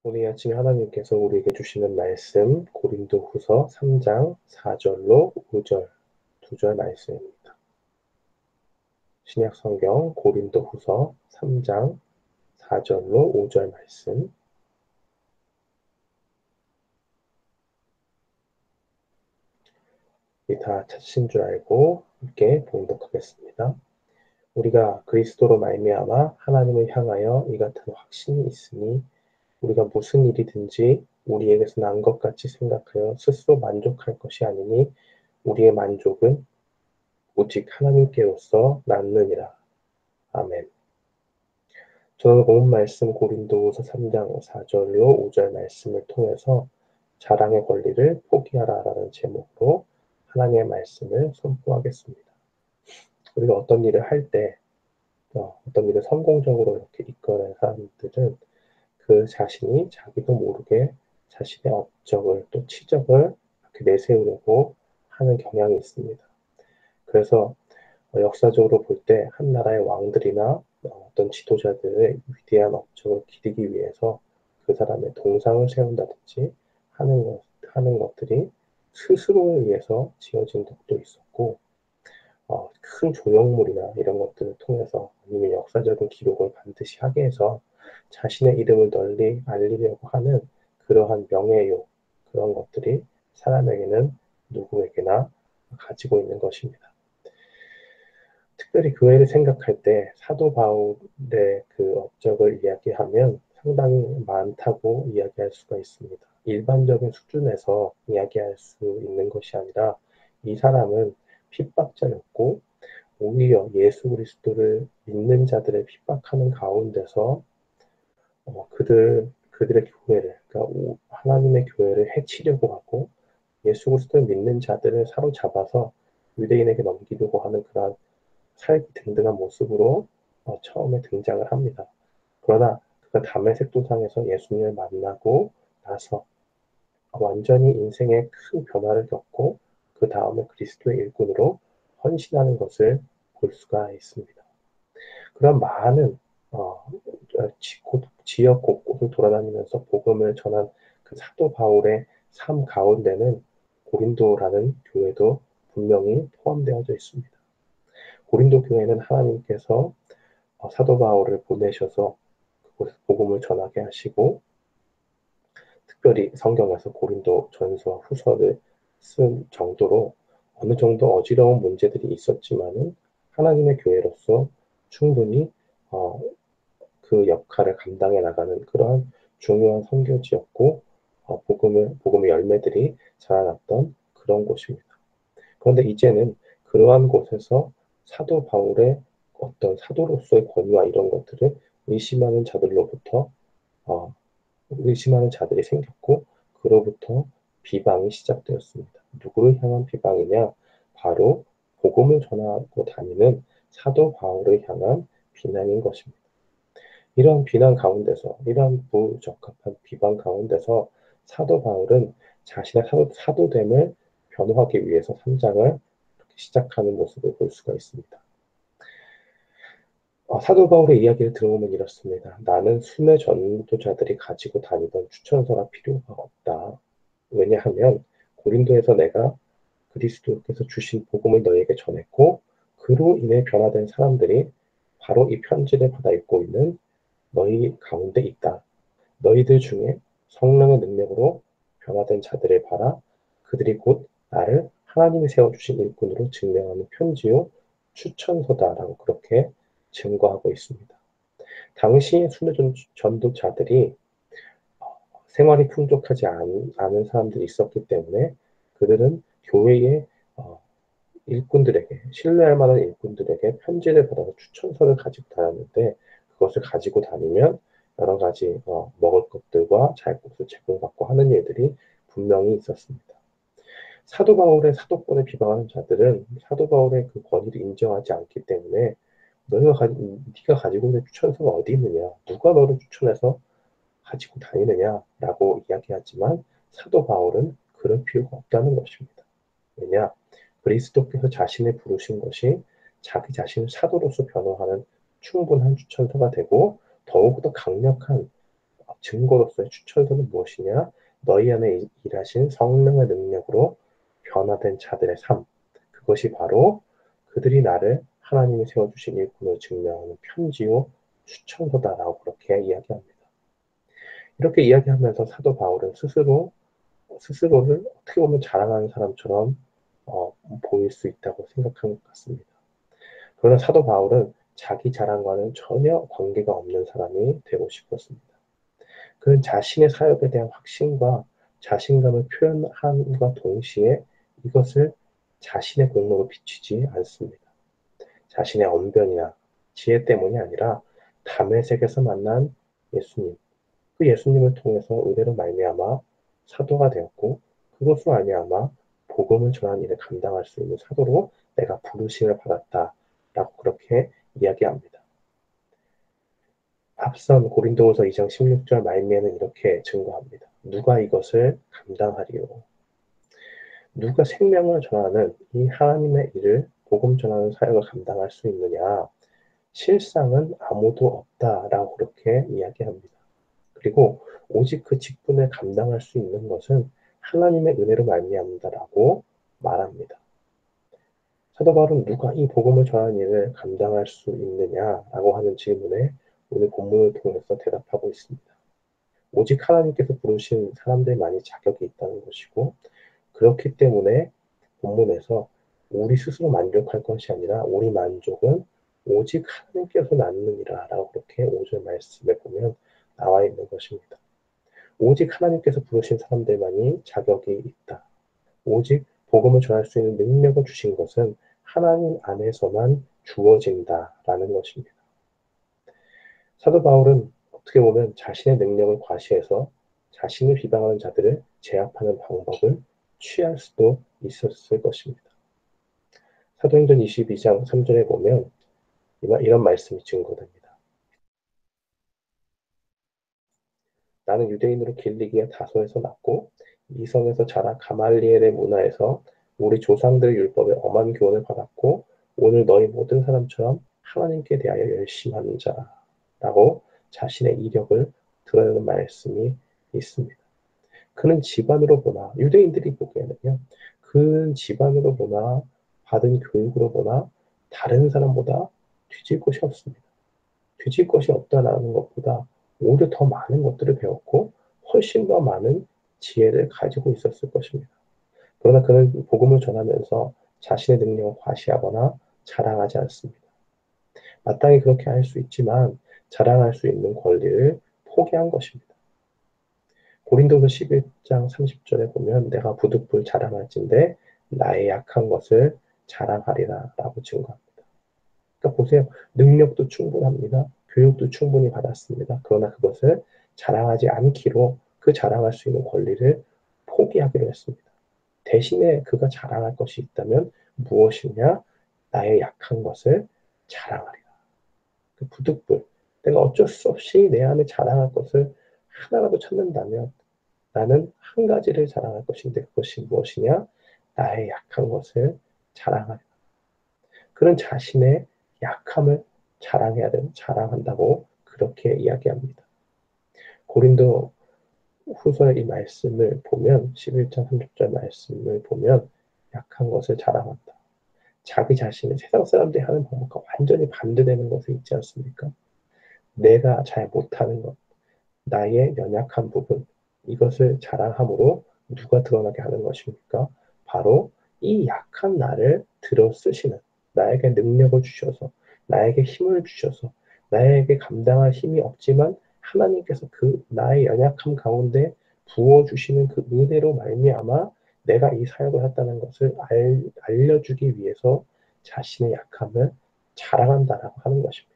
오늘 아침에 하나님께서 우리에게 주시는 말씀 고린도후서 3장 4절로 5절, 2절 말씀입니다. 신약 성경 고린도후서 3장 4절로 5절 말씀. 다 찾으신 줄 알고 함께 봉독하겠습니다. 우리가 그리스도로 말미암아 하나님을 향하여 이 같은 확신이 있으니 우리가 무슨 일이든지 우리에게서 난 것 같이 생각하여 스스로 만족할 것이 아니니 우리의 만족은 오직 하나님께로서 낳느니라. 아멘. 저는 본문 말씀 고린도후서 3장 4절로 5절 말씀을 통해서 자랑의 권리를 포기하라라는 제목으로 하나님의 말씀을 선포하겠습니다. 우리가 어떤 일을 할 때, 어떤 일을 성공적으로 이렇게 이끌어낸 사람들은 그 자신이 자기도 모르게 자신의 업적을 또 치적을 이렇게 내세우려고 하는 경향이 있습니다. 그래서 역사적으로 볼 때 한 나라의 왕들이나 어떤 지도자들의 위대한 업적을 기리기 위해서 그 사람의 동상을 세운다든지 하는 것들이 스스로에 의해서 지어진 적도 있었고, 큰 조형물이나 이런 것들을 통해서 아니면 역사적인 기록을 반드시 하게 해서 자신의 이름을 널리 알리려고 하는 그러한 명예욕, 그런 것들이 사람에게는 누구에게나 가지고 있는 것입니다. 특별히 교회를 생각할 때 사도 바울의 그 업적을 이야기하면 상당히 많다고 이야기할 수가 있습니다. 일반적인 수준에서 이야기할 수 있는 것이 아니라 이 사람은 핍박자였고 오히려 예수 그리스도를 믿는 자들을 핍박하는 가운데서 그들의 교회를, 그러니까 하나님의 교회를 해치려고 하고 예수 그리스도를 믿는 자들을 사로잡아서 유대인에게 넘기려고 하는 그러한 살기 등등한 모습으로 처음에 등장을 합니다. 그러나 그가 다메섹 도상에서 예수님을 만나고 나서 완전히 인생의 큰 변화를 겪고 그 다음에 그리스도의 일꾼으로 헌신하는 것을 볼 수가 있습니다. 그런 많은 지역 곳곳을 돌아다니면서 복음을 전한 그 사도 바울의 삶 가운데는 고린도라는 교회도 분명히 포함되어져 있습니다. 고린도 교회는 하나님께서 사도 바울을 보내셔서 그곳에 복음을 전하게 하시고 특별히 성경에서 고린도 전서와 후서를 쓴 정도로 어느 정도 어지러운 문제들이 있었지만은 하나님의 교회로서 충분히 그 역할을 감당해 나가는 그러한 중요한 선교지였고 복음의 열매들이 자라났던 그런 곳입니다. 그런데 이제는 그러한 곳에서 사도 바울의 어떤 사도로서의 권위와 이런 것들을 의심하는 자들로부터 의심하는 자들이 생겼고 그로부터 비방이 시작되었습니다. 누구를 향한 비방이냐? 바로 복음을 전하고 다니는 사도 바울을 향한 비난인 것입니다. 이러한 비난 가운데서, 이러한 부적합한 비방 가운데서 사도 바울은 자신의 사도됨을 변호하기 위해서 3장을 시작하는 모습을 볼 수가 있습니다. 사도 바울의 이야기를 들어보면 이렇습니다. 나는 수많은 전도자들이 가지고 다니던 추천서가 필요가 없다. 왜냐하면 고린도에서 내가 그리스도께서 주신 복음을 너에게 전했고 그로 인해 변화된 사람들이 바로 이 편지를 받아 읽고 있는 너희 가운데 있다. 너희들 중에 성령의 능력으로 변화된 자들을 봐라. 그들이 곧 나를 하나님이 세워주신 일꾼으로 증명하는 편지요 추천서다라고 그렇게 증거하고 있습니다. 당시 순회 전도자들이 생활이 풍족하지 않은 사람들이 있었기 때문에 그들은 교회의 일꾼들에게, 신뢰할 만한 일꾼들에게 편지를 받아서 추천서를 가지고 다녔는데 그것을 가지고 다니면 여러 가지 먹을 것들과 잘 것을 제공받고 하는 일들이 분명히 있었습니다. 사도 바울의 사도권을 비방하는 자들은 사도 바울의 그 권위를 인정하지 않기 때문에 네가 가지고 있는 추천서가 어디 있느냐? 누가 너를 추천해서 가지고 다니느냐라고 이야기하지만 사도 바울은 그럴 필요가 없다는 것입니다. 왜냐? 그리스도께서 자신을 부르신 것이 자기 자신을 사도로서 변호하는 충분한 추천서가 되고 더욱더 강력한 증거로서의 추천서는 무엇이냐? 너희 안에 일하신 성령의 능력으로 변화된 자들의 삶. 그것이 바로 그들이 나를 하나님이 세워주신 일꾼으로 증명하는 편지요 추천서다라고 그렇게 이야기합니다. 이렇게 이야기하면서 사도 바울은 스스로를 어떻게 보면 자랑하는 사람처럼 보일 수 있다고 생각한 것 같습니다. 그러나 사도 바울은 자기 자랑과는 전혀 관계가 없는 사람이 되고 싶었습니다. 그는 자신의 사역에 대한 확신과 자신감을 표현함과 동시에 이것을 자신의 공로로 비추지 않습니다. 자신의 언변이나 지혜 때문이 아니라 다메섹에서 만난 예수님, 그 예수님을 통해서 의대로 말미암아 사도가 되었고 그것으로 말미암아 복음을 전하는 일을 감당할 수 있는 사도로 내가 부르심을 받았다라고 그렇게 이야기합니다. 앞선 고린도후서 2장 16절 말미에는 이렇게 증거합니다. 누가 이것을 감당하리요? 누가 생명을 전하는 이 하나님의 일을 복음 전하는 사역을 감당할 수 있느냐? 실상은 아무도 없다라고 그렇게 이야기합니다. 그리고 오직 그 직분을 감당할 수 있는 것은 하나님의 은혜로 말미암다라고 말합니다. 사도 바울은 누가 이 복음을 전하는 일을 감당할 수 있느냐라고 하는 질문에 오늘 본문을 통해서 대답하고 있습니다. 오직 하나님께서 부르신 사람들만이 자격이 있다는 것이고 그렇기 때문에 본문에서 우리 스스로 만족할 것이 아니라 우리 만족은 오직 하나님께서 낳느니라 라고 그렇게 5절 말씀에 보면 나와 있는 것입니다. 오직 하나님께서 부르신 사람들만이 자격이 있다. 오직 복음을 전할 수 있는 능력을 주신 것은 하나님 안에서만 주어진다라는 것입니다. 사도 바울은 어떻게 보면 자신의 능력을 과시해서 자신을 비방하는 자들을 제압하는 방법을 취할 수도 있었을 것입니다. 사도행전 22장 3절에 보면 이런 말씀이 증거됩니다. 나는 유대인으로 길리기아 다소에서 났고 이성에서 자라 가말리엘의 문화에서 우리 조상들의 율법에 엄한 교훈을 받았고 오늘 너희 모든 사람처럼 하나님께 대하여 열심하는 자라고 자신의 이력을 드러내는 말씀이 있습니다. 그는 집안으로 보나 유대인들이 보기에는요. 그는 집안으로 보나 받은 교육으로 보나 다른 사람보다 뒤질 것이 없습니다. 뒤질 것이 없다라는 것보다 오히려 더 많은 것들을 배웠고 훨씬 더 많은 지혜를 가지고 있었을 것입니다. 그러나 그는 복음을 전하면서 자신의 능력을 과시하거나 자랑하지 않습니다. 마땅히 그렇게 할 수 있지만 자랑할 수 있는 권리를 포기한 것입니다. 고린도서 11장 30절에 보면 내가 부득불 자랑할진대 나의 약한 것을 자랑하리라 라고 증거합니다. 그러니까 보세요. 능력도 충분합니다. 교육도 충분히 받았습니다. 그러나 그것을 자랑하지 않기로 그 자랑할 수 있는 권리를 포기하기로 했습니다. 대신에 그가 자랑할 것이 있다면 무엇이냐? 나의 약한 것을 자랑하리라. 그 부득불. 내가 어쩔 수 없이 내 안에 자랑할 것을 하나라도 찾는다면 나는 한 가지를 자랑할 것인데 그것이 무엇이냐? 나의 약한 것을 자랑하리라. 그는 자신의 약함을 자랑한다고 그렇게 이야기합니다. 고린도 후서의 이 말씀을 보면 11장 30절 말씀을 보면 약한 것을 자랑한다. 자기 자신의 세상 사람들이 하는 방법과 완전히 반대되는 것을 있지 않습니까? 내가 잘 못하는 것, 나의 연약한 부분, 이것을 자랑함으로 누가 드러나게 하는 것입니까? 바로 이 약한 나를 들어 쓰시는 나에게 능력을 주셔서 나에게 힘을 주셔서 나에게 감당할 힘이 없지만 하나님께서 그 나의 연약함 가운데 부어주시는 그 은혜로 말미암아 내가 이 사역을 했다는 것을 알려주기 위해서 자신의 약함을 자랑한다라고 하는 것입니다.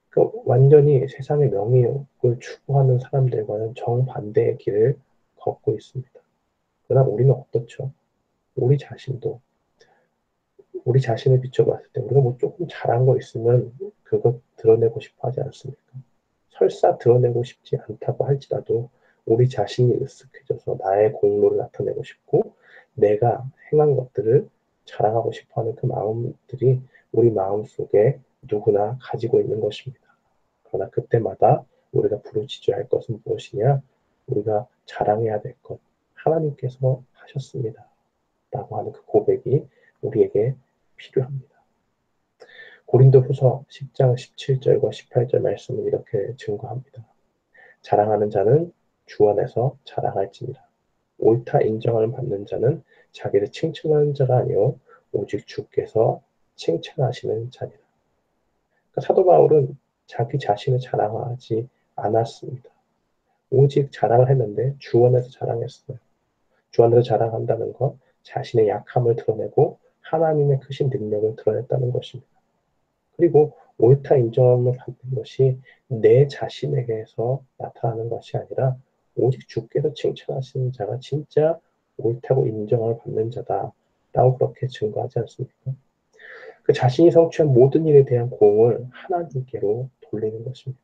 그 완전히 세상의 명예욕을 추구하는 사람들과는 정반대의 길을 걷고 있습니다. 그러나 우리는 어떻죠? 우리 자신도 우리 자신을 비춰봤을 때 우리가 뭐 조금 잘한 거 있으면 그것 드러내고 싶어 하지 않습니까? 설사 드러내고 싶지 않다고 할지라도 우리 자신이 으쓱해져서 나의 공로를 나타내고 싶고 내가 행한 것들을 자랑하고 싶어하는 그 마음들이 우리 마음속에 누구나 가지고 있는 것입니다. 그러나 그때마다 우리가 부르짖어야 할 것은 무엇이냐? 우리가 자랑해야 될 것, 하나님께서 하셨습니다. 라고 하는 그 고백이 우리에게 필요합니다. 고린도후서 10장 17절과 18절 말씀은 이렇게 증거합니다. 자랑하는 자는 주 안에서 자랑할지니라. 옳다 인정을 받는 자는 자기를 칭찬하는 자가 아니요 오직 주께서 칭찬하시는 자니라. 그러니까 사도 바울은 자기 자신을 자랑하지 않았습니다. 오직 자랑을 했는데 주 안에서 자랑했어요. 주 안에서 자랑한다는 건 자신의 약함을 드러내고 하나님의 크신 능력을 드러냈다는 것입니다. 그리고 옳다 인정을 받는 것이 내 자신에게서 나타나는 것이 아니라 오직 주께서 칭찬하시는 자가 진짜 옳다고 인정을 받는 자다라고 그렇게 증거하지 않습니까? 그 자신이 성취한 모든 일에 대한 공을 하나님께로 돌리는 것입니다.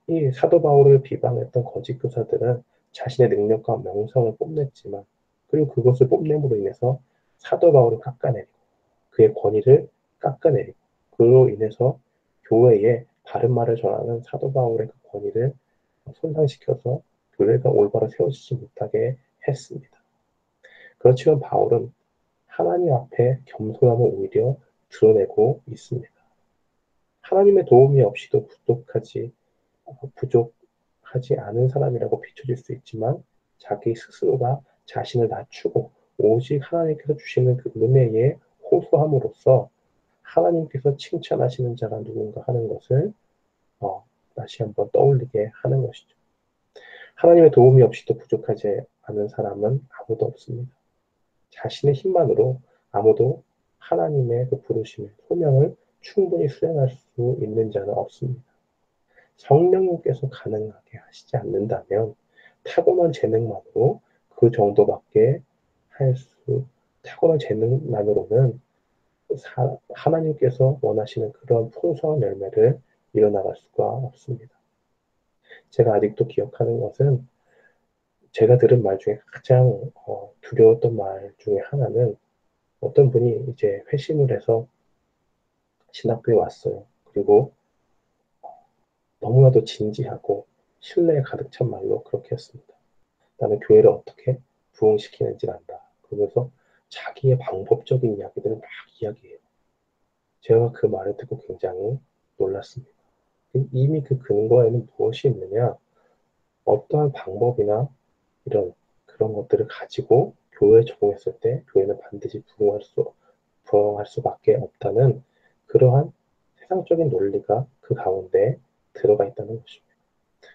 이 사도 바울을 비방했던 거짓 교사들은 자신의 능력과 명성을 뽐냈지만 그리고 그것을 뽐냄으로 인해서 사도 바울을 깎아내리고 그의 권위를 깎아내리고 그로 인해서 교회에 바른 말을 전하는 사도 바울의 그 권위를 손상시켜서 교회가 올바로 세워지지 못하게 했습니다. 그렇지만 바울은 하나님 앞에 겸손함을 오히려 드러내고 있습니다. 하나님의 도움이 없이도 부족하지 않은 사람이라고 비춰질 수 있지만 자기 스스로가 자신을 낮추고 오직 하나님께서 주시는 그 은혜에 호소함으로써 하나님께서 칭찬하시는 자가 누군가 하는 것을 다시 한번 떠올리게 하는 것이죠. 하나님의 도움이 없이도 부족하지 않은 사람은 아무도 없습니다. 자신의 힘만으로 아무도 하나님의 그 부르심을, 소명을 충분히 수행할 수 있는 자는 없습니다. 성령님께서 가능하게 하시지 않는다면 타고난 재능만으로 그 정도밖에 타고난 재능만으로는 하나님께서 원하시는 그런 풍성한 열매를 이뤄나갈 수가 없습니다. 제가 아직도 기억하는 것은 제가 들은 말 중에 가장 두려웠던 말 중에 하나는 어떤 분이 이제 회심을 해서 신학교에 왔어요. 그리고 너무나도 진지하고 신뢰에 가득 찬 말로 그렇게 했습니다. 나는 교회를 어떻게 부흥시키는지 안다. 그러면서 자기의 방법적인 이야기들을 막 이야기해요. 제가 그 말을 듣고 굉장히 놀랐습니다. 이미 그 근거에는 무엇이 있느냐? 어떠한 방법이나 이런 그런 것들을 가지고 교회에 적용했을 때 교회는 반드시 부흥할 수밖에 없다는 그러한 세상적인 논리가 그 가운데 들어가 있다는 것입니다.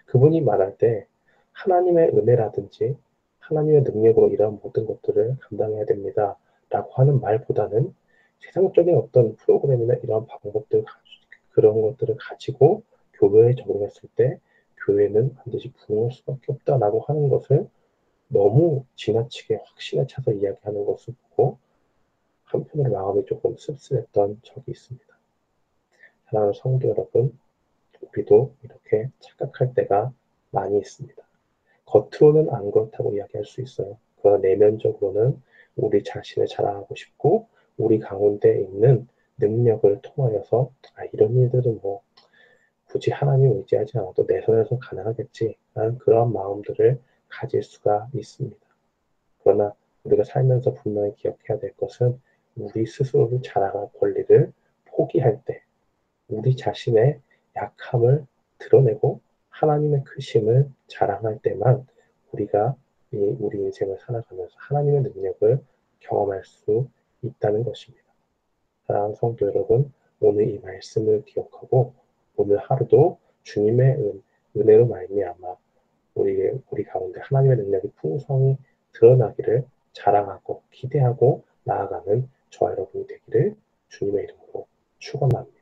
그분이 말할 때 하나님의 은혜라든지 하나님의 능력으로 이러한 모든 것들을 감당해야 됩니다. 라고 하는 말보다는 세상적인 어떤 프로그램이나 이러한 그런 것들을 가지고 교회에 적용했을 때 교회는 반드시 부흥할 수밖에 없다라고 하는 것을 너무 지나치게 확신에 차서 이야기하는 것을 보고 한편으로 마음이 조금 씁쓸했던 적이 있습니다. 사랑하는 성도 여러분, 우리도 이렇게 착각할 때가 많이 있습니다. 겉으로는 안 그렇다고 이야기할 수 있어요. 그러나 내면적으로는 우리 자신을 자랑하고 싶고 우리 가운데 있는 능력을 통하여서 이런 일들은 뭐 굳이 하나님 의지하지 않아도 내 손에서 가능하겠지 라는 그런 마음들을 가질 수가 있습니다. 그러나 우리가 살면서 분명히 기억해야 될 것은 우리 스스로를 자랑할 권리를 포기할 때 우리 자신의 약함을 드러내고 하나님의 크심을 자랑할 때만 우리가 우리 인생을 살아가면서 하나님의 능력을 경험할 수 있다는 것입니다. 사랑하는 성도 여러분, 오늘 이 말씀을 기억하고 오늘 하루도 주님의 은혜로 말미암아 우리 가운데 하나님의 능력이 풍성히 드러나기를 자랑하고 기대하고 나아가는 저와 여러분이 되기를 주님의 이름으로 축원합니다.